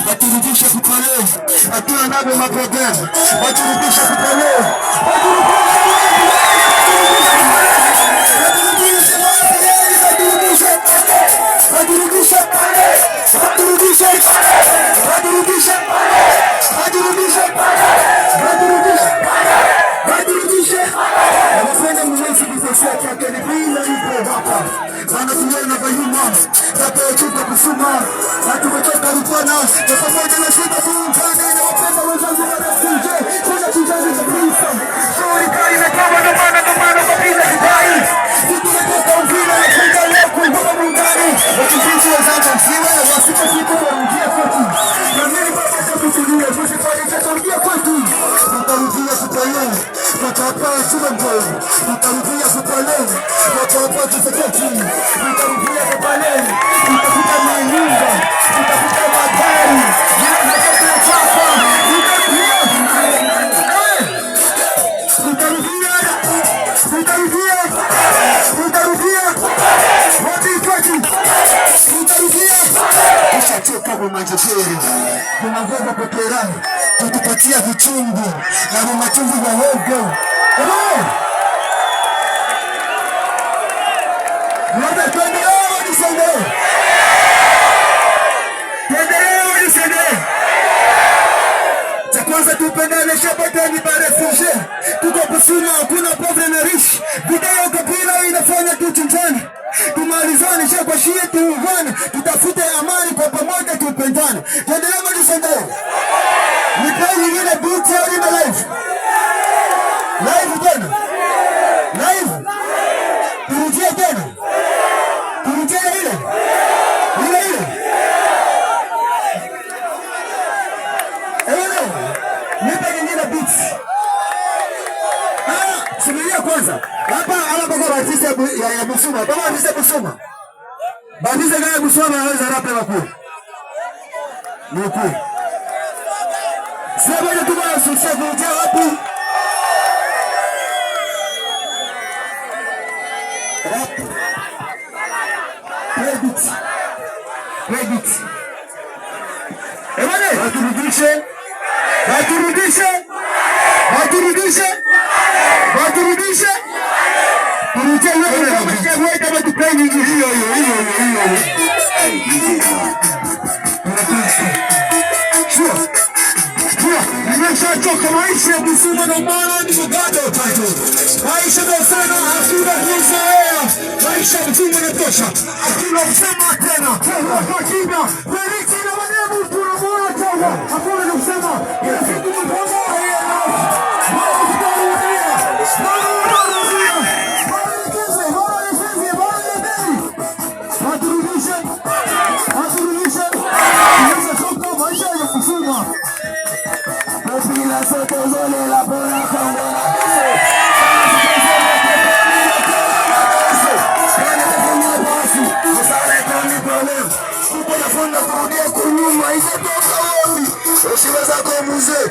waturudishe kupale, hatuna navyo maproblemu, waturudishe kupale, tutupatia vichungu na machungu ya hogo. Cha kwanza tupendane, shabadani barefushe, tuko kusuma, hakuna povre na rishi, video kabila inafanya tuchinjane, tumalizane, shakwa shie tuungane, tutafute amani kwa pamoja, tupendane. Tuendelee mwisende. Nipai nyingine beat ya lima live. Live tena. Live. Turujie tena. Turujie ile. Ile. Nipai nyingine beat. Sumilia kwanza. Hapa kwa artist ya Busuma. Kama artist ya Busuma. Batiza gani Busuma anaweza rap ya wakuu. Nuku. Sasa bado tuko na success kuja wapi? Credit. Emane, waturudishe. Turudishe wewe kama tuplay nyingi hiyo. Nimeshachoka maisha ya Busuma na maana ni mgado tatu. Maisha ndio sana, hakuna kuzoea. Maisha mzima inatosha. Hakuna kusema tena. Hakuna. Felix na maneno tunamwona tena. Hakuna kusema. Kila siku mpomo usiweza kwa mzee